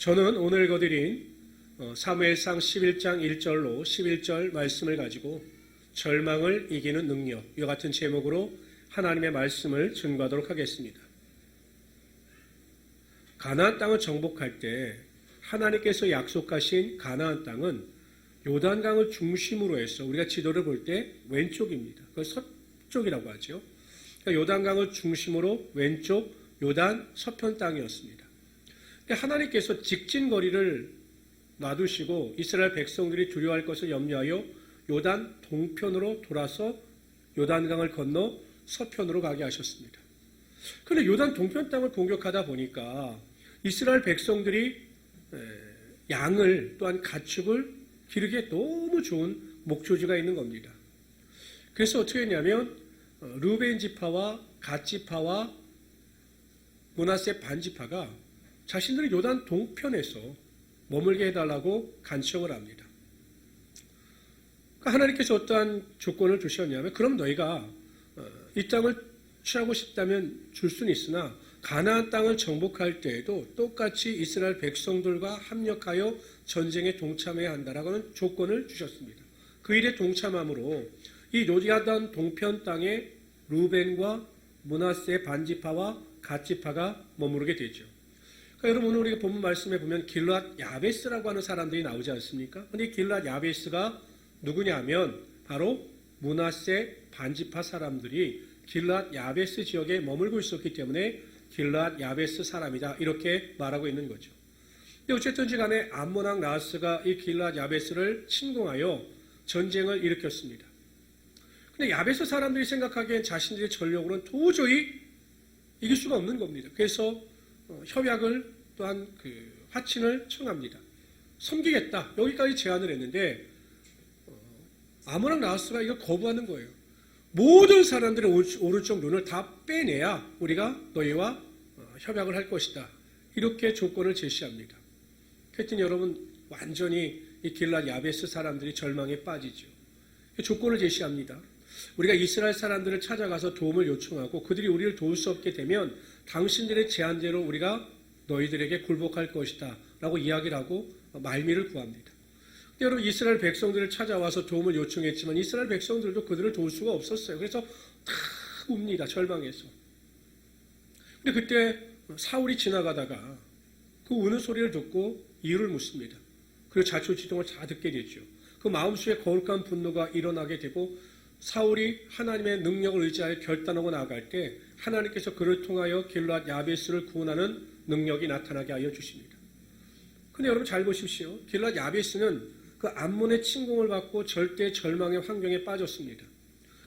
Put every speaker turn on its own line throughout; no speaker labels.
저는 오늘 읽어드린 사무엘상 11장 1절로 11절 말씀을 가지고 절망을 이기는 능력, 이와 같은 제목으로 하나님의 말씀을 증거하도록 하겠습니다. 가나안 땅을 정복할 때 하나님께서 약속하신 가나안 땅은 요단강을 중심으로 해서 우리가 지도를 볼 때 왼쪽입니다. 그걸 서쪽이라고 하죠. 그러니까 요단강을 중심으로 왼쪽 요단 서편 땅이었습니다. 하나님께서 직진 거리를 놔두시고 이스라엘 백성들이 두려워할 것을 염려하여 요단 동편으로 돌아서 요단강을 건너 서편으로 가게 하셨습니다. 그런데 요단 동편 땅을 공격하다 보니까 이스라엘 백성들이 양을 또한 가축을 기르기에 너무 좋은 목조지가 있는 겁니다. 그래서 어떻게 했냐면 르우벤 지파와 갓 지파와 므낫세 반 지파가 자신들의 요단 동편에서 머물게 해달라고 간청을 합니다. 그러니까 하나님께서 어떠한 조건을 주셨냐면 그럼 너희가 이 땅을 취하고 싶다면 줄 수는 있으나 가나안 땅을 정복할 때에도 똑같이 이스라엘 백성들과 합력하여 전쟁에 동참해야 한다라고 하는 조건을 주셨습니다. 그 일에 동참함으로 이 요단 동편 땅에 루벤과 므낫세 반지파와 갓지파가 머무르게 되죠. 그러니까 여러분 오늘 우리가 본문 말씀에 보면 길르앗 야베스라고 하는 사람들이 나오지 않습니까? 그런데 길르앗 야베스가 누구냐면 바로 므낫세 반지파 사람들이 길르앗 야베스 지역에 머물고 있었기 때문에 길르앗 야베스 사람이다 이렇게 말하고 있는 거죠. 어쨌든지 간에 암몬 왕 라하스가 이 길르앗 야베스를 침공하여 전쟁을 일으켰습니다. 그런데 야베스 사람들이 생각하기엔 자신들의 전력으로는 도저히 이길 수가 없는 겁니다. 그래서 협약을 또한 화친을 청합니다. 섬기겠다. 여기까지 제안을 했는데 아므랑 라하스가 이거 거부하는 거예요. 모든 사람들의 오른쪽 눈을 다 빼내야 우리가 너희와 협약을 할 것이다. 이렇게 조건을 제시합니다. 그랬더니 여러분 완전히 이 길르앗 야베스 사람들이 절망에 빠지죠. 조건을 제시합니다. 우리가 이스라엘 사람들을 찾아가서 도움을 요청하고 그들이 우리를 도울 수 없게 되면 당신들의 제안대로 우리가 너희들에게 굴복할 것이다 라고 이야기를 하고 말미를 구합니다. 근데 여러분 이스라엘 백성들을 찾아와서 도움을 요청했지만 이스라엘 백성들도 그들을 도울 수가 없었어요. 그래서 다 웁니다. 절망해서. 근데 그때 사울이 지나가다가 그 우는 소리를 듣고 이유를 묻습니다. 그리고 자초지종을 다 듣게 되죠. 그 마음속에 거룩한 분노가 일어나게 되고 사울이 하나님의 능력을 의지하여 결단하고 나아갈 때 하나님께서 그를 통하여 길르앗 야베스를 구원하는 능력이 나타나게 하여 주십니다. 근데 여러분 잘 보십시오. 길르앗 야베스는 그 암몬의 침공을 받고 절대 절망의 환경에 빠졌습니다.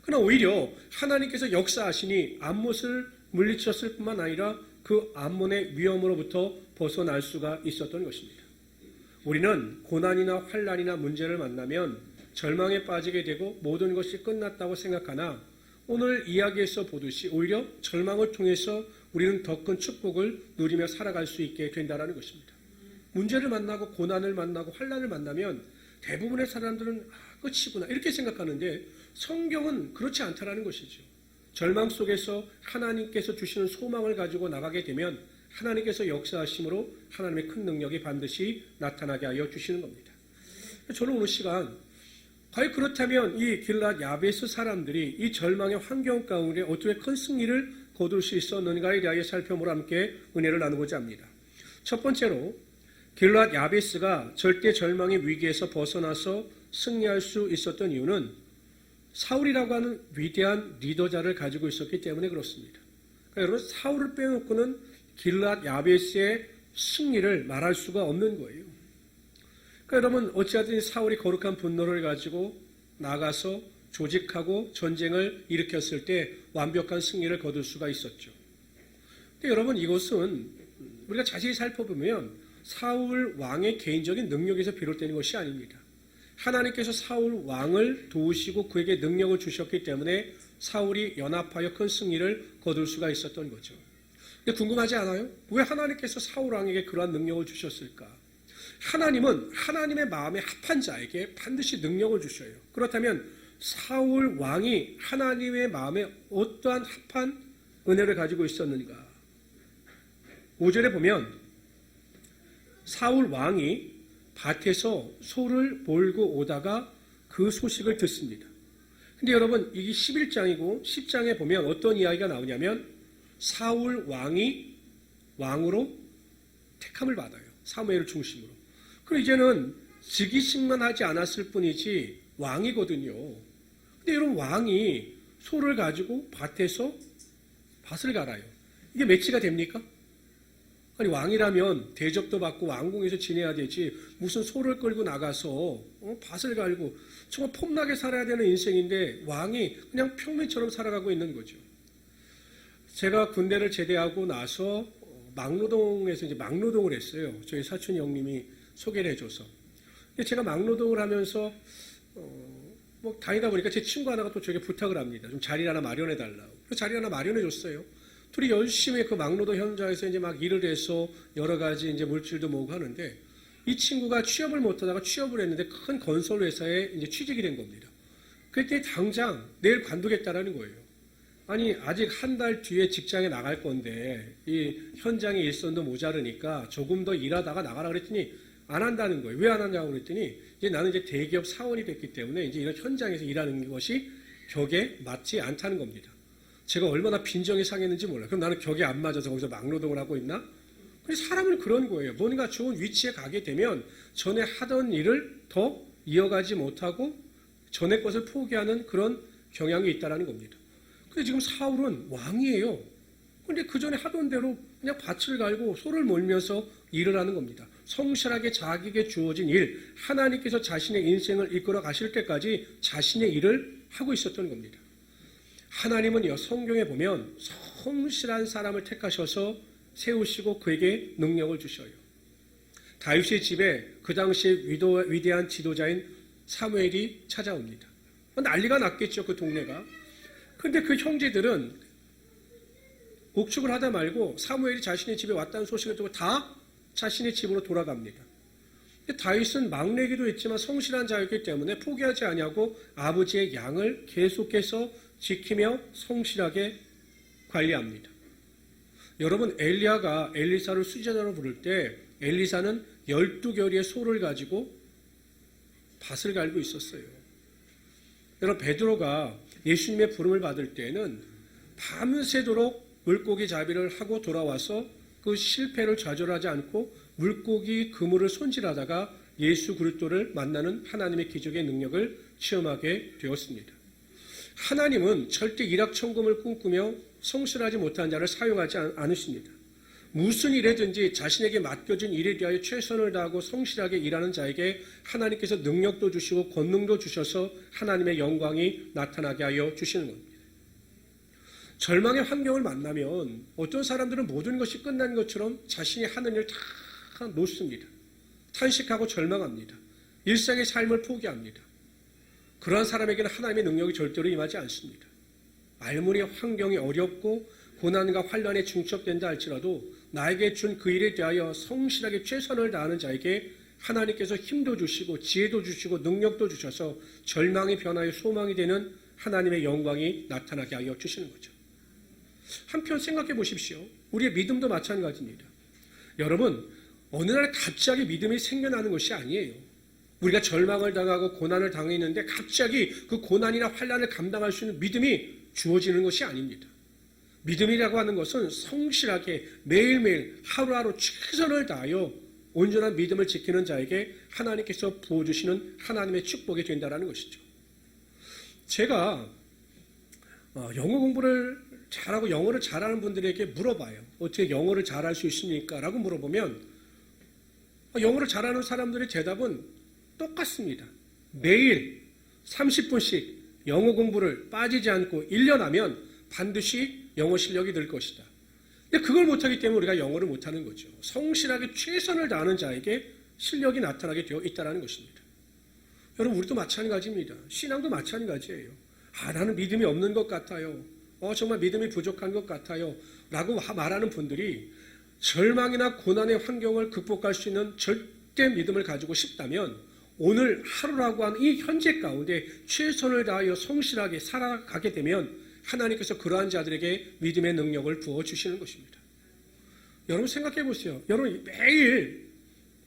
그러나 오히려 하나님께서 역사하시니 암몬을 물리쳤을 뿐만 아니라 그 암몬의 위험으로부터 벗어날 수가 있었던 것입니다. 우리는 고난이나 환난이나 문제를 만나면 절망에 빠지게 되고 모든 것이 끝났다고 생각하나 오늘 이야기에서 보듯이 오히려 절망을 통해서 우리는 더 큰 축복을 누리며 살아갈 수 있게 된다는 것입니다. 문제를 만나고 고난을 만나고 환난을 만나면 대부분의 사람들은 끝이구나 이렇게 생각하는데 성경은 그렇지 않다는 것이죠. 절망 속에서 하나님께서 주시는 소망을 가지고 나가게 되면 하나님께서 역사하심으로 하나님의 큰 능력이 반드시 나타나게 하여 주시는 겁니다. 저는 오늘 시간 과연 그렇다면 이 길르앗 야베스 사람들이 이 절망의 환경 가운데 어떻게 큰 승리를 거둘 수 있었는가에 대하여 살펴보러 함께 은혜를 나누고자 합니다. 첫 번째로 길르앗 야베스가 절대 절망의 위기에서 벗어나서 승리할 수 있었던 이유는 사울이라고 하는 위대한 리더자를 가지고 있었기 때문에 그렇습니다. 그러니까 여러분 사울을 빼놓고는 길르앗 야베스의 승리를 말할 수가 없는 거예요. 그러니까 여러분 어찌하든 사울이 거룩한 분노를 가지고 나가서 조직하고 전쟁을 일으켰을 때 완벽한 승리를 거둘 수가 있었죠. 근데 여러분 이것은 우리가 자세히 살펴보면 사울 왕의 개인적인 능력에서 비롯되는 것이 아닙니다. 하나님께서 사울 왕을 도우시고 그에게 능력을 주셨기 때문에 사울이 연합하여 큰 승리를 거둘 수가 있었던 거죠. 근데 궁금하지 않아요? 왜 하나님께서 사울 왕에게 그러한 능력을 주셨을까? 하나님은 하나님의 마음에 합한 자에게 반드시 능력을 주셔요. 그렇다면 사울 왕이 하나님의 마음에 어떠한 합한 은혜를 가지고 있었는가? 5절에 보면 사울 왕이 밭에서 소를 몰고 오다가 그 소식을 듣습니다. 근데 여러분, 이게 11장이고 10장에 보면 어떤 이야기가 나오냐면 사울 왕이 왕으로 택함을 받아요. 사무엘을 중심으로. 그리고 이제는 즉위식만 하지 않았을 뿐이지 왕이거든요. 근데 여러분, 왕이 소를 가지고 밭에서 밭을 갈아요. 이게 매치가 됩니까? 아니, 왕이라면 대접도 받고 왕궁에서 지내야 되지 무슨 소를 끌고 나가서 밭을 갈고 정말 폼나게 살아야 되는 인생인데 왕이 그냥 평민처럼 살아가고 있는 거죠. 제가 군대를 제대하고 나서 막노동에서 이제 막노동을 했어요. 저희 사촌 형님이 소개를 해줘서. 근데 제가 막노동을 하면서 뭐 다니다 보니까 제 친구 하나가 또 저에게 부탁을 합니다. 좀 자리 하나 마련해 달라고. 그래서 자리 하나 마련해 줬어요. 둘이 열심히 그 막노동 현장에서 이제 막 일을 해서 여러 가지 이제 물질도 모으고 하는데 이 친구가 취업을 못하다가 취업을 했는데 큰 건설 회사에 이제 취직이 된 겁니다. 그때 당장 내일 관두겠다라는 거예요. 아니, 아직 한 달 뒤에 직장에 나갈 건데 이 현장에 일손도 모자르니까 조금 더 일하다가 나가라 그랬더니 안 한다는 거예요. 왜 안 하냐고 그랬더니 이제 나는 이제 대기업 사원이 됐기 때문에 이제 이런 현장에서 일하는 것이 격에 맞지 않다는 겁니다. 제가 얼마나 빈정이 상했는지 몰라요. 그럼 나는 격에 안 맞아서 거기서 막노동을 하고 있나? 그래서 사람은 그런 거예요. 뭔가 좋은 위치에 가게 되면 전에 하던 일을 더 이어가지 못하고 전에 것을 포기하는 그런 경향이 있다는 겁니다. 근데 지금 사울은 왕이에요. 근데 그 전에 하던 대로 그냥 밭을 갈고 소를 몰면서 일을 하는 겁니다. 성실하게 자기에게 주어진 일, 하나님께서 자신의 인생을 이끌어 가실 때까지 자신의 일을 하고 있었던 겁니다. 하나님은 성경에 보면 성실한 사람을 택하셔서 세우시고 그에게 능력을 주셔요. 다윗의 집에 그 당시에 위대한 지도자인 사무엘이 찾아옵니다. 난리가 났겠죠, 그 동네가. 그런데 그 형제들은 옥축을 하다 말고 사무엘이 자신의 집에 왔다는 소식을 듣고 다 자신의 집으로 돌아갑니다. 다윗은 막내기도 했지만 성실한 자였기 때문에 포기하지 아니하고 아버지의 양을 계속해서 지키며 성실하게 관리합니다. 여러분, 엘리야가 엘리사를 수제자로 부를 때 엘리사는 12겨리의 소를 가지고 밭을 갈고 있었어요. 여러분, 베드로가 예수님의 부름을 받을 때에는 밤새도록 물고기 잡이를 하고 돌아와서 그 실패를 좌절하지 않고 물고기 그물을 손질하다가 예수 그리스도를 만나는 하나님의 기적의 능력을 체험하게 되었습니다. 하나님은 절대 일확천금을 꿈꾸며 성실하지 못한 자를 사용하지 않으십니다. 무슨 일이든지 자신에게 맡겨진 일에 대하여 최선을 다하고 성실하게 일하는 자에게 하나님께서 능력도 주시고 권능도 주셔서 하나님의 영광이 나타나게 하여 주시는 겁니다. 절망의 환경을 만나면 어떤 사람들은 모든 것이 끝난 것처럼 자신이 하는 일을 다 놓습니다. 탄식하고 절망합니다. 일상의 삶을 포기합니다. 그러한 사람에게는 하나님의 능력이 절대로 임하지 않습니다. 아무리 환경이 어렵고 고난과 환난에 중첩된다 할지라도 나에게 준 그 일에 대하여 성실하게 최선을 다하는 자에게 하나님께서 힘도 주시고 지혜도 주시고 능력도 주셔서 절망이 변하여 소망이 되는 하나님의 영광이 나타나게 하여 주시는 거죠. 한편 생각해 보십시오. 우리의 믿음도 마찬가지입니다. 여러분, 어느 날 갑자기 믿음이 생겨나는 것이 아니에요. 우리가 절망을 당하고 고난을 당했는데 갑자기 그 고난이나 환난을 감당할 수 있는 믿음이 주어지는 것이 아닙니다. 믿음이라고 하는 것은 성실하게 매일매일 하루하루 최선을 다하여 온전한 믿음을 지키는 자에게 하나님께서 부어주시는 하나님의 축복이 된다는 것이죠. 제가 영어 공부를 잘하고 영어를 잘하는 분들에게 물어봐요. 어떻게 영어를 잘할 수 있습니까? 라고 물어보면 영어를 잘하는 사람들의 대답은 똑같습니다. 매일 30분씩 영어 공부를 빠지지 않고 1년 하면 반드시 영어 실력이 늘 것이다. 근데 그걸 못하기 때문에 우리가 영어를 못하는 거죠. 성실하게 최선을 다하는 자에게 실력이 나타나게 되어 있다는 것입니다. 여러분, 우리도 마찬가지입니다. 신앙도 마찬가지예요. 나는 믿음이 없는 것 같아요. 정말 믿음이 부족한 것 같아요. 라고 말하는 분들이 절망이나 고난의 환경을 극복할 수 있는 절대 믿음을 가지고 싶다면 오늘 하루라고 하는 이 현재 가운데 최선을 다하여 성실하게 살아가게 되면 하나님께서 그러한 자들에게 믿음의 능력을 부어주시는 것입니다. 여러분 생각해 보세요. 여러분 매일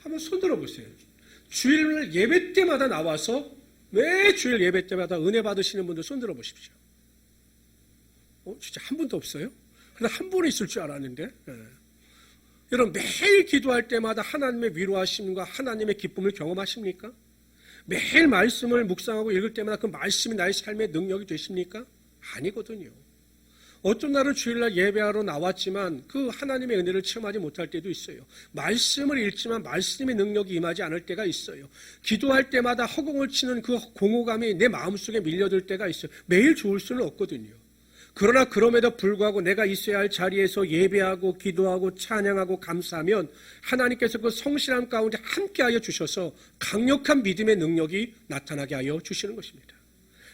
한번 손 들어보세요. 주일 예배 때마다 나와서 매 주일 예배 때마다 은혜 받으시는 분들 손 들어보십시오. 진짜 한 분도 없어요? 그래도 한 분은 있을 줄 알았는데. 여러분 매일 기도할 때마다 하나님의 위로하심과 하나님의 기쁨을 경험하십니까? 매일 말씀을 묵상하고 읽을 때마다 그 말씀이 나의 삶의 능력이 되십니까? 아니거든요. 어떤 날은 주일날 예배하러 나왔지만 그 하나님의 은혜를 체험하지 못할 때도 있어요. 말씀을 읽지만 말씀의 능력이 임하지 않을 때가 있어요. 기도할 때마다 허공을 치는 그 공허감이 내 마음속에 밀려들 때가 있어요. 매일 좋을 수는 없거든요. 그러나 그럼에도 불구하고 내가 있어야 할 자리에서 예배하고 기도하고 찬양하고 감사하면 하나님께서 그 성실함 가운데 함께하여 주셔서 강력한 믿음의 능력이 나타나게 하여 주시는 것입니다.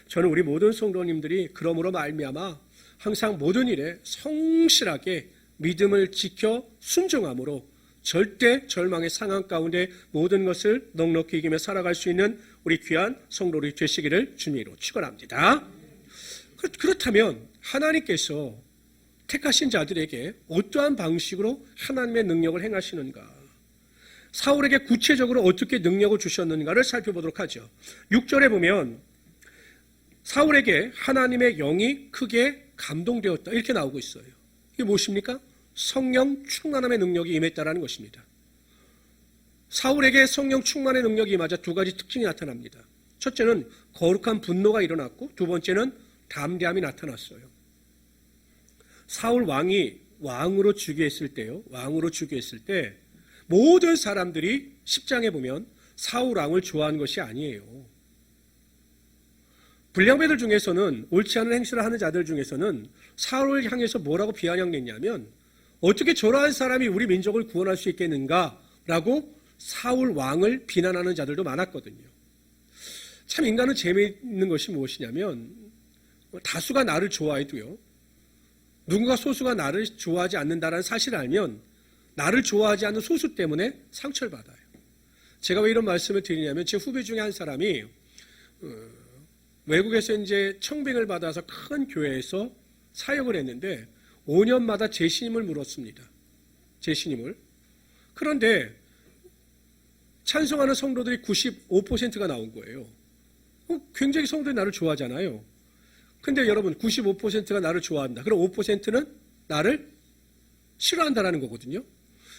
저는 우리 모든 성도님들이 그러므로 말미암아 항상 모든 일에 성실하게 믿음을 지켜 순종함으로 절대 절망의 상황 가운데 모든 것을 넉넉히 이기며 살아갈 수 있는 우리 귀한 성도들이 되시기를 주님으로 축원합니다. 그렇다면 하나님께서 택하신 자들에게 어떠한 방식으로 하나님의 능력을 행하시는가? 사울에게 구체적으로 어떻게 능력을 주셨는가를 살펴보도록 하죠. 6절에 보면 사울에게 하나님의 영이 크게 감동되었다 이렇게 나오고 있어요. 이게 무엇입니까? 성령 충만함의 능력이 임했다라는 것입니다. 사울에게 성령 충만의 능력이 임하자 두 가지 특징이 나타납니다. 첫째는 거룩한 분노가 일어났고 두 번째는 담대함이 나타났어요. 사울 왕이 왕으로 즉위했을 때 모든 사람들이 10장에 보면 사울 왕을 좋아하는 것이 아니에요. 불량배들 중에서는 옳지 않은 행실을 하는 자들 중에서는 사울을 향해서 뭐라고 비아냥냈냐면 어떻게 저러한 사람이 우리 민족을 구원할 수 있겠는가라고 사울 왕을 비난하는 자들도 많았거든요. 참 인간은 재미있는 것이 무엇이냐면 다수가 나를 좋아해도요. 누군가 소수가 나를 좋아하지 않는다는 사실을 알면 나를 좋아하지 않는 소수 때문에 상처를 받아요. 제가 왜 이런 말씀을 드리냐면 제 후배 중에 한 사람이 외국에서 이제 청빙을 받아서 큰 교회에서 사역을 했는데 5년마다 재신임을 물었습니다. 재신임을. 그런데 찬송하는 성도들이 95%가 나온 거예요. 굉장히 성도들이 나를 좋아하잖아요. 근데 여러분 95%가 나를 좋아한다. 그럼 5%는 나를 싫어한다라는 거거든요.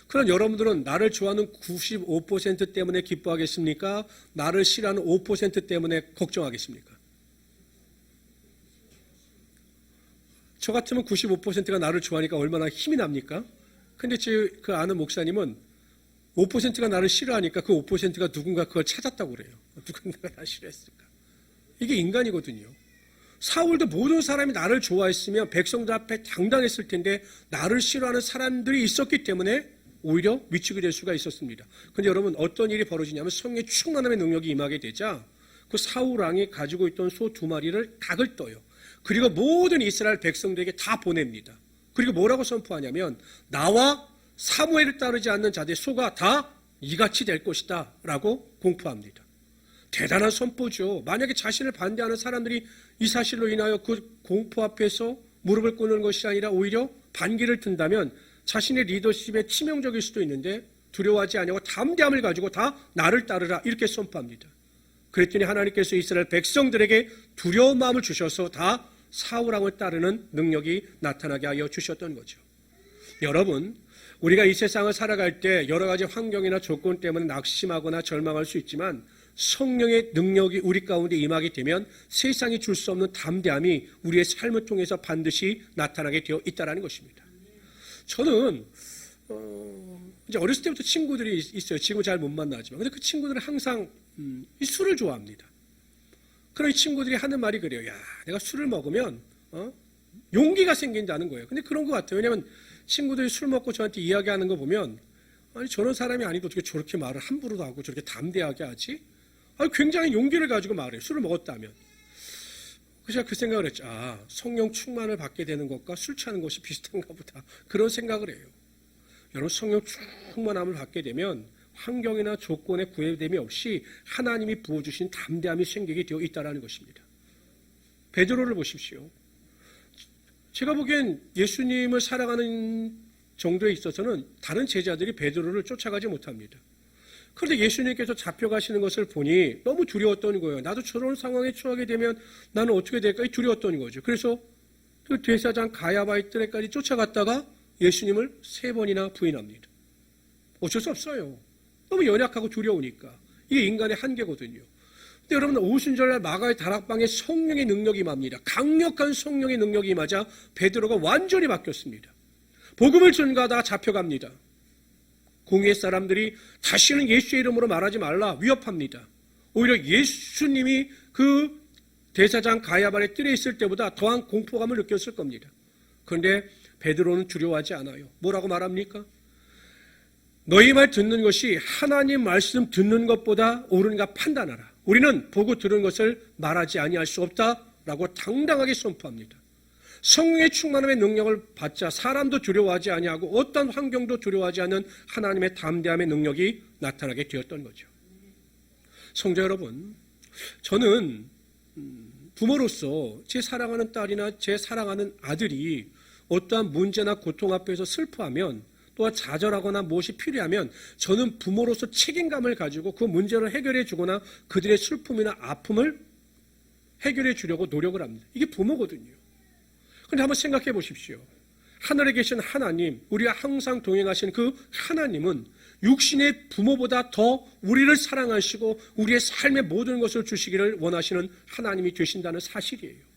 그럼 여러분들은 나를 좋아하는 95% 때문에 기뻐하겠습니까? 나를 싫어하는 5% 때문에 걱정하겠습니까? 저 같으면 95%가 나를 좋아하니까 얼마나 힘이 납니까? 근데 그 아는 목사님은 5%가 나를 싫어하니까 그 5%가 누군가 그걸 찾았다고 그래요. 누군가가 나를 싫어했을까? 이게 인간이거든요. 사울도 모든 사람이 나를 좋아했으면 백성들 앞에 당당했을 텐데 나를 싫어하는 사람들이 있었기 때문에 오히려 위축이 될 수가 있었습니다. 그런데 여러분 어떤 일이 벌어지냐면 성령의 충만함의 능력이 임하게 되자 그 사울 왕이 가지고 있던 소 2마리를 닭을 떠요. 그리고 모든 이스라엘 백성들에게 다 보냅니다. 그리고 뭐라고 선포하냐면 나와 사무엘을 따르지 않는 자들의 소가 다 이같이 될 것이다 라고 공포합니다. 대단한 선포죠. 만약에 자신을 반대하는 사람들이 이 사실로 인하여 그 공포 앞에서 무릎을 꿇는 것이 아니라 오히려 반기를 든다면 자신의 리더십에 치명적일 수도 있는데 두려워하지 아니하고 담대함을 가지고 다 나를 따르라 이렇게 선포합니다. 그랬더니 하나님께서 이스라엘 백성들에게 두려운 마음을 주셔서 다 사울 왕을 따르는 능력이 나타나게 하여 주셨던 거죠. 여러분, 우리가 이 세상을 살아갈 때 여러 가지 환경이나 조건 때문에 낙심하거나 절망할 수 있지만 성령의 능력이 우리 가운데 임하게 되면 세상이 줄 수 없는 담대함이 우리의 삶을 통해서 반드시 나타나게 되어 있다는 것입니다. 저는 이제 어렸을 때부터 친구들이 있어요. 지금 잘 못 만나지만. 근데 그 친구들은 항상 이 술을 좋아합니다. 그럼 이 친구들이 하는 말이 그래요. 야, 내가 술을 먹으면 용기가 생긴다는 거예요. 근데 그런 것 같아요. 왜냐하면 친구들이 술 먹고 저한테 이야기하는 거 보면 아니 저런 사람이 아니고 어떻게 저렇게 말을 함부로도 하고 저렇게 담대하게 하지? 굉장히 용기를 가지고 말해요. 술을 먹었다면. 그래서 제가 그 생각을 했죠. 성령 충만을 받게 되는 것과 술 취하는 것이 비슷한가 보다. 그런 생각을 해요. 여러분 성령 충만함을 받게 되면 환경이나 조건에 구애됨이 없이 하나님이 부어주신 담대함이 생기게 되어 있다는 것입니다. 베드로를 보십시오. 제가 보기엔 예수님을 사랑하는 정도에 있어서는 다른 제자들이 베드로를 쫓아가지 못합니다. 그런데 예수님께서 잡혀가시는 것을 보니 너무 두려웠던 거예요. 나도 저런 상황에 처하게 되면 나는 어떻게 될까? 두려웠던 거죠. 그래서 그 대사장 가야바의 뜰에까지 쫓아갔다가 예수님을 3번이나 부인합니다. 어쩔 수 없어요. 너무 연약하고 두려우니까. 이게 인간의 한계거든요. 근데 여러분, 오순절날 마가의 다락방에 성령의 능력이 임합니다. 강력한 성령의 능력이 임하자 베드로가 완전히 바뀌었습니다. 복음을 전가하다가 잡혀갑니다. 공의의 사람들이 다시는 예수의 이름으로 말하지 말라 위협합니다. 오히려 예수님이 그 대사장 가야바의 뜰에 있을 때보다 더한 공포감을 느꼈을 겁니다. 그런데 베드로는 두려워하지 않아요. 뭐라고 말합니까? 너희 말 듣는 것이 하나님 말씀 듣는 것보다 옳은가 판단하라. 우리는 보고 들은 것을 말하지 아니할 수 없다라고 당당하게 선포합니다. 성령의 충만함의 능력을 받자 사람도 두려워하지 아니하고 어떤 환경도 두려워하지 않는 하나님의 담대함의 능력이 나타나게 되었던 거죠. 성도 여러분, 저는 부모로서 제 사랑하는 딸이나 제 사랑하는 아들이 어떠한 문제나 고통 앞에서 슬퍼하면 또한 좌절하거나 무엇이 필요하면 저는 부모로서 책임감을 가지고 그 문제를 해결해 주거나 그들의 슬픔이나 아픔을 해결해 주려고 노력을 합니다. 이게 부모거든요. 그런데 한번 생각해 보십시오. 하늘에 계신 하나님, 우리가 항상 동행하신 그 하나님은 육신의 부모보다 더 우리를 사랑하시고 우리의 삶의 모든 것을 주시기를 원하시는 하나님이 되신다는 사실이에요.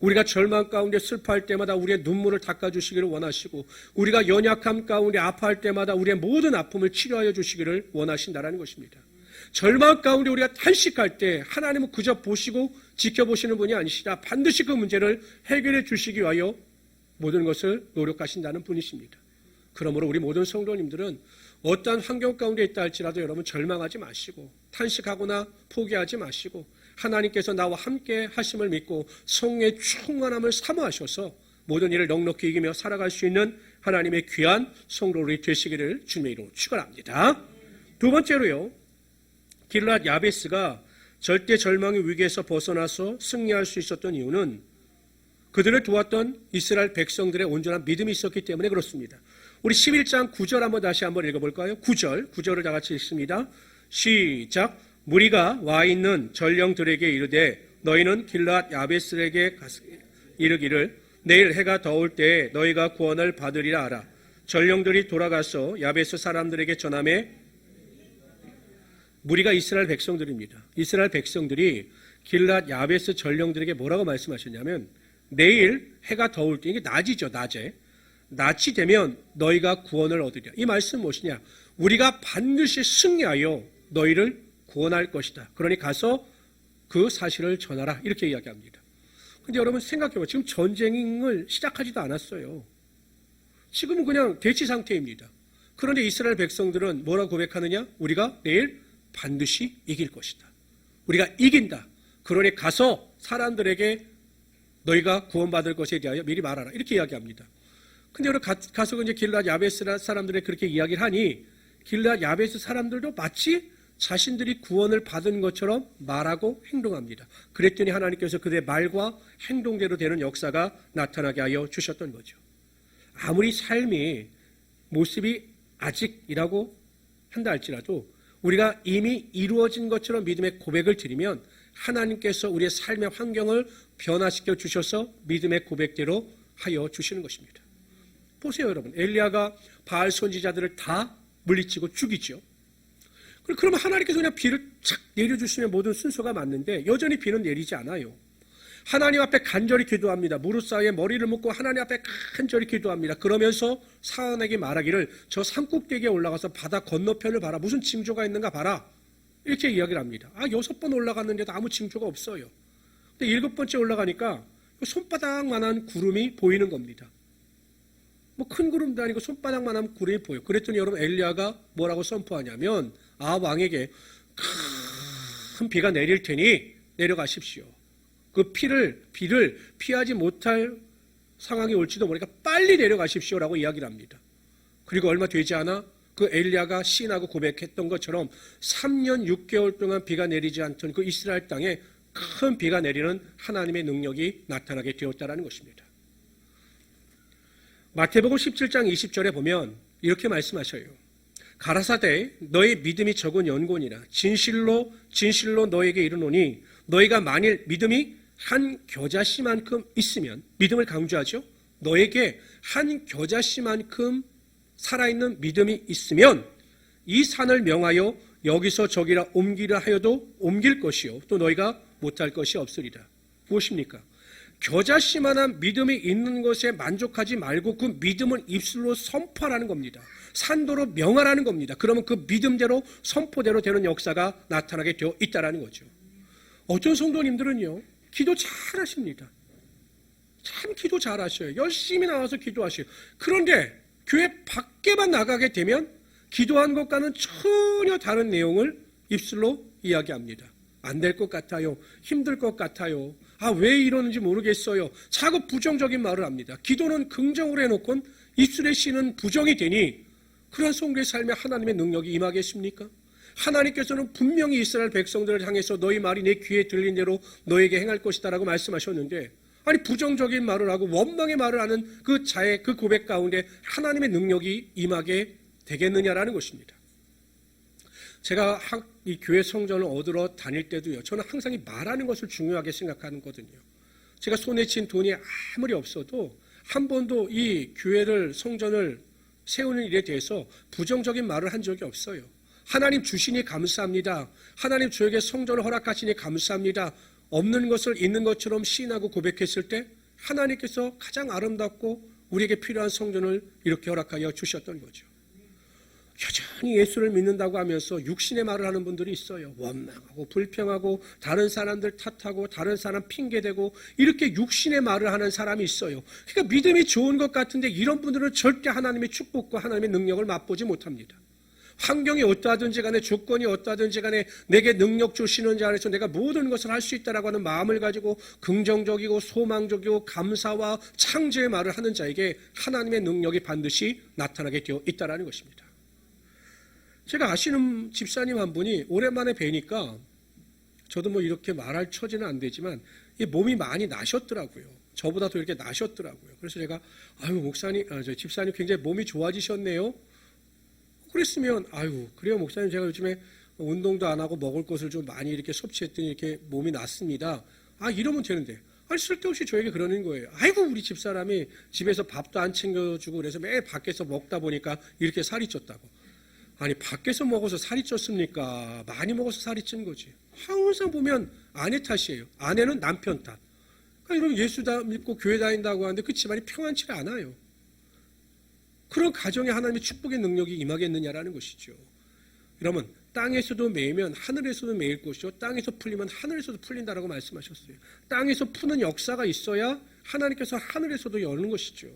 우리가 절망 가운데 슬퍼할 때마다 우리의 눈물을 닦아주시기를 원하시고 우리가 연약함 가운데 아파할 때마다 우리의 모든 아픔을 치료하여 주시기를 원하신다는 것입니다. 절망 가운데 우리가 탄식할 때 하나님은 그저 보시고 지켜보시는 분이 아니시라 반드시 그 문제를 해결해 주시기 위하여 모든 것을 노력하신다는 분이십니다. 그러므로 우리 모든 성도님들은 어떠한 환경 가운데 있다 할지라도 여러분 절망하지 마시고 탄식하거나 포기하지 마시고 하나님께서 나와 함께 하심을 믿고 성령의 충만함을 사모하셔서 모든 일을 넉넉히 이기며 살아갈 수 있는 하나님의 귀한 성도들이 되시기를 주님의 이름으로 축원합니다. 두 번째로요, 길랏 야베스가 절대 절망의 위기에서 벗어나서 승리할 수 있었던 이유는 그들을 도왔던 이스라엘 백성들의 온전한 믿음이 있었기 때문에 그렇습니다. 우리 11장 9절 한번 다시 한번 읽어볼까요? 9절을 다 같이 읽습니다. 시작. 무리가 와 있는 전령들에게 이르되 너희는 길랏 야베스에게 이르기를 내일 해가 더울 때에 너희가 구원을 받으리라 하라. 전령들이 돌아가서 야베스 사람들에게 전하매 무리가 이스라엘 백성들입니다. 이스라엘 백성들이 길랏 야베스 전령들에게 뭐라고 말씀하셨냐면 내일 해가 더울 때, 이게 낮이죠, 낮에. 낮이 되면 너희가 구원을 얻으리라. 이 말씀은 무엇이냐? 우리가 반드시 승리하여 너희를 구원할 것이다. 그러니 가서 그 사실을 전하라. 이렇게 이야기합니다. 근데 여러분 생각해보세요. 지금 전쟁을 시작하지도 않았어요. 지금은 그냥 대치 상태입니다. 그런데 이스라엘 백성들은 뭐라고 고백하느냐? 우리가 내일 반드시 이길 것이다. 우리가 이긴다. 그러니 가서 사람들에게 너희가 구원받을 것에 대하여 미리 말하라. 이렇게 이야기합니다. 근데 여러분 가서 이제 길랏 야베스 사람들이 그렇게 이야기를 하니 길랏 야베스 사람들도 마치 자신들이 구원을 받은 것처럼 말하고 행동합니다. 그랬더니 하나님께서 그들의 말과 행동대로 되는 역사가 나타나게 하여 주셨던 거죠. 아무리 삶이 모습이 아직이라고 한다 할지라도 우리가 이미 이루어진 것처럼 믿음의 고백을 드리면 하나님께서 우리의 삶의 환경을 변화시켜 주셔서 믿음의 고백대로 하여 주시는 것입니다. 보세요 여러분, 엘리야가 바알 선지자들을 다 물리치고 죽이죠. 그러면 하나님께서 그냥 비를 착 내려주시면 모든 순서가 맞는데 여전히 비는 내리지 않아요. 하나님 앞에 간절히 기도합니다. 무릎 사이에 머리를 묶고 하나님 앞에 간절히 기도합니다. 그러면서 사원에게 말하기를 저 산꼭대기에 올라가서 바다 건너편을 봐라. 무슨 징조가 있는가 봐라. 이렇게 이야기를 합니다. 6번 올라갔는데도 아무 징조가 없어요. 근데 7번째 올라가니까 손바닥만한 구름이 보이는 겁니다. 뭐 큰 구름도 아니고 손바닥만한 구름이 보여요. 그랬더니 여러분 엘리야가 뭐라고 선포하냐면 왕에게 큰 비가 내릴 테니 내려가십시오. 그 비를 피하지 못할 상황이 올지도 모르니까 빨리 내려가십시오라고 이야기를 합니다. 그리고 얼마 되지 않아 그 엘리야가 시인하고 고백했던 것처럼 3년 6개월 동안 비가 내리지 않던 그 이스라엘 땅에 큰 비가 내리는 하나님의 능력이 나타나게 되었다는 것입니다. 마태복음 17장 20절에 보면 이렇게 말씀하셔요. 가라사대 너의 믿음이 적은 연곤이라 진실로 진실로 너에게 이르노니 너희가 만일 믿음이 한 겨자씨만큼 있으면, 믿음을 강조하죠. 너에게 한 겨자씨만큼 살아있는 믿음이 있으면 이 산을 명하여 여기서 저기라 옮기라 하여도 옮길 것이요 또 너희가 못할 것이 없으리라. 무엇입니까? 겨자씨만한 믿음이 있는 것에 만족하지 말고 그 믿음을 입술로 선포하라는 겁니다. 산도로 명하라는 겁니다. 그러면 그 믿음대로 선포대로 되는 역사가 나타나게 되어 있다는 거죠. 어떤 성도님들은요, 기도 잘하십니다. 참 기도 잘하셔요. 열심히 나와서 기도하셔요. 그런데 교회 밖에만 나가게 되면 기도한 것과는 전혀 다른 내용을 입술로 이야기합니다. 안 될 것 같아요. 힘들 것 같아요. 왜 이러는지 모르겠어요. 자꾸 부정적인 말을 합니다. 기도는 긍정으로 해놓고는 입술에 씌는 부정이 되니 그런 성도의 삶에 하나님의 능력이 임하겠습니까? 하나님께서는 분명히 이스라엘 백성들을 향해서 너희 말이 내 귀에 들린 대로 너에게 행할 것이다 라고 말씀하셨는데, 아니 부정적인 말을 하고 원망의 말을 하는 그 자의 그 고백 가운데 하나님의 능력이 임하게 되겠느냐라는 것입니다. 제가 이 교회 성전을 얻으러 다닐 때도요, 저는 항상 이 말하는 것을 중요하게 생각하는 거거든요. 제가 손에 쥔 돈이 아무리 없어도 한 번도 이 교회를 성전을 세우는 일에 대해서 부정적인 말을 한 적이 없어요. 하나님 주시니 감사합니다. 하나님 저에게 성전을 허락하시니 감사합니다. 없는 것을 있는 것처럼 시인하고 고백했을 때 하나님께서 가장 아름답고 우리에게 필요한 성전을 이렇게 허락하여 주셨던 거죠. 여전히 예수를 믿는다고 하면서 육신의 말을 하는 분들이 있어요. 원망하고 불평하고 다른 사람들 탓하고 다른 사람 핑계대고 이렇게 육신의 말을 하는 사람이 있어요. 그러니까 믿음이 좋은 것 같은데 이런 분들은 절대 하나님의 축복과 하나님의 능력을 맛보지 못합니다. 환경이 어떠하든지 간에, 조건이 어떠하든지 간에 내게 능력 주시는 자 안에서 내가 모든 것을 할 수 있다라고 하는 마음을 가지고 긍정적이고 소망적이고 감사와 창조의 말을 하는 자에게 하나님의 능력이 반드시 나타나게 되어 있다는 것입니다. 제가 아시는 집사님 한 분이 오랜만에 뵈니까 저도 뭐 이렇게 말할 처지는 안 되지만 이 몸이 많이 나셨더라고요. 저보다 더 이렇게 나셨더라고요. 그래서 제가 목사님, 집사님 굉장히 몸이 좋아지셨네요. 그랬으면 그래요 목사님, 제가 요즘에 운동도 안 하고 먹을 것을 좀 많이 이렇게 섭취했더니 이렇게 몸이 났습니다. 이러면 되는데 쓸데없이 저에게 그러는 거예요. 우리 집사람이 집에서 밥도 안 챙겨주고 그래서 매일 밖에서 먹다 보니까 이렇게 살이 쪘다고. 아니 밖에서 먹어서 살이 쪘습니까? 많이 먹어서 살이 찐 거지. 항상 보면 아내 탓이에요. 아내는 남편 탓. 그러니까 이런 예수 믿고 교회 다닌다고 하는데 그 집안이 평안치 않아요. 그런 가정에 하나님의 축복의 능력이 임하겠느냐라는 것이죠. 여러분, 땅에서도 매이면 하늘에서도 매일 것이요 땅에서 풀리면 하늘에서도 풀린다라고 말씀하셨어요. 땅에서 푸는 역사가 있어야 하나님께서 하늘에서도 여는 것이죠.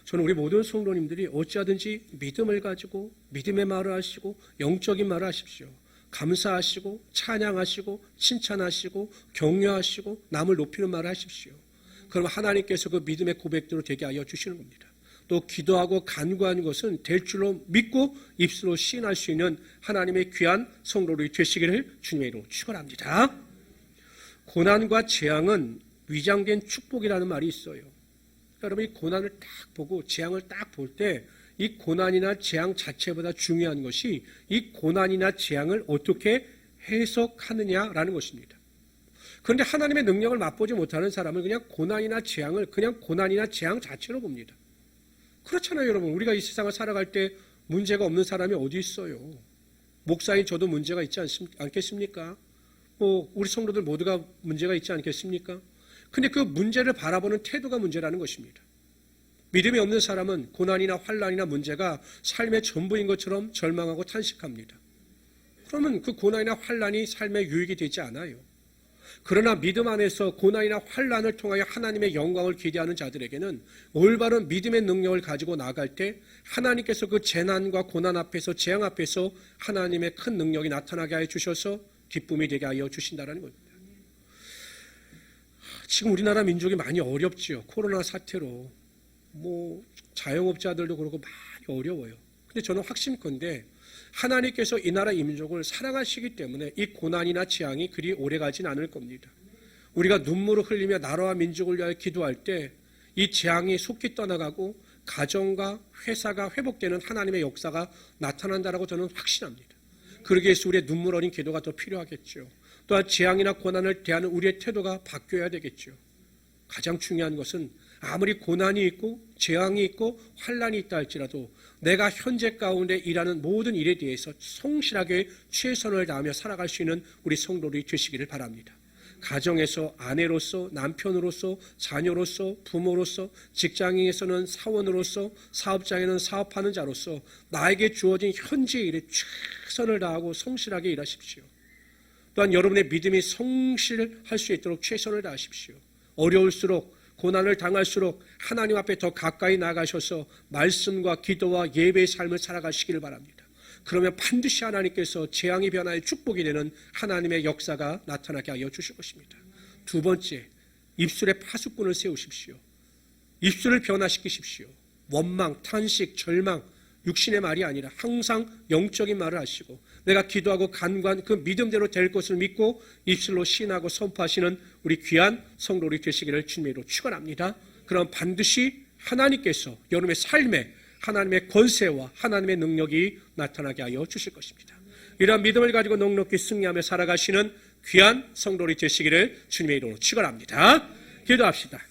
저는 우리 모든 성도님들이 어찌하든지 믿음을 가지고 믿음의 말을 하시고 영적인 말을 하십시오. 감사하시고 찬양하시고 칭찬하시고 격려하시고 남을 높이는 말을 하십시오. 그럼 하나님께서 그 믿음의 고백대로 되게 하여 주시는 겁니다. 또 기도하고 간구하는 것은 될 줄로 믿고 입술로 시인할 수 있는 하나님의 귀한 성도들이 되시기를 주님의 이름으로 축원합니다. 고난과 재앙은 위장된 축복이라는 말이 있어요. 여러분이 고난을 딱 보고 재앙을 딱 볼 때 이 고난이나 재앙 자체보다 중요한 것이 이 고난이나 재앙을 어떻게 해석하느냐라는 것입니다. 그런데 하나님의 능력을 맛보지 못하는 사람은 그냥 고난이나 재앙을 그냥 고난이나 재앙 자체로 봅니다. 그렇잖아요, 여러분. 우리가 이 세상을 살아갈 때 문제가 없는 사람이 어디 있어요? 목사인 저도 문제가 있지 않겠습니까? 우리 성도들 모두가 문제가 있지 않겠습니까? 근데 그 문제를 바라보는 태도가 문제라는 것입니다. 믿음이 없는 사람은 고난이나 환난이나 문제가 삶의 전부인 것처럼 절망하고 탄식합니다. 그러면 그 고난이나 환난이 삶의 유익이 되지 않아요. 그러나 믿음 안에서 고난이나 환난을 통하여 하나님의 영광을 기대하는 자들에게는 올바른 믿음의 능력을 가지고 나아갈 때 하나님께서 그 재난과 고난 앞에서 재앙 앞에서 하나님의 큰 능력이 나타나게 하여 주셔서 기쁨이 되게 하여 주신다는 겁니다. 지금 우리나라 민족이 많이 어렵지요. 코로나 사태로 자영업자들도 그렇고 많이 어려워요. 근데 저는 확신컨대 하나님께서 이 나라 이 민족을 사랑하시기 때문에 이 고난이나 재앙이 그리 오래가진 않을 겁니다. 우리가 눈물을 흘리며 나라와 민족을 위하여 기도할 때 이 재앙이 속히 떠나가고 가정과 회사가 회복되는 하나님의 역사가 나타난다라고 저는 확신합니다. 그러기 위해서 우리의 눈물 어린 기도가 더 필요하겠죠. 또한 재앙이나 고난을 대하는 우리의 태도가 바뀌어야 되겠죠. 가장 중요한 것은 아무리 고난이 있고 재앙이 있고 환난이 있다 할지라도 내가 현재 가운데 일하는 모든 일에 대해서 성실하게 최선을 다하며 살아갈 수 있는 우리 성도들이 되시기를 바랍니다. 가정에서 아내로서, 남편으로서, 자녀로서, 부모로서, 직장인에서는 사원으로서, 사업장에는 사업하는 자로서 나에게 주어진 현재 일에 최선을 다하고 성실하게 일하십시오. 또한 여러분의 믿음이 성실할 수 있도록 최선을 다하십시오. 어려울수록, 고난을 당할수록 하나님 앞에 더 가까이 나가셔서 말씀과 기도와 예배의 삶을 살아가시기를 바랍니다. 그러면 반드시 하나님께서 재앙이 변화의 축복이 되는 하나님의 역사가 나타나게 하여 주실 것입니다. 두 번째, 입술에 파수꾼을 세우십시오. 입술을 변화시키십시오. 원망, 탄식, 절망, 육신의 말이 아니라 항상 영적인 말을 하시고 내가 기도하고 간구한 그 믿음대로 될 것을 믿고 입술로 신하고 선포하시는 우리 귀한 성도들이 되시기를 주님으로 축원합니다. 그럼 반드시 하나님께서 여러분의 삶에 하나님의 권세와 하나님의 능력이 나타나게 하여 주실 것입니다. 이러한 믿음을 가지고 넉넉히 승리하며 살아가시는 귀한 성도들이 되시기를 주님의 이름으로 축원합니다. 기도합시다.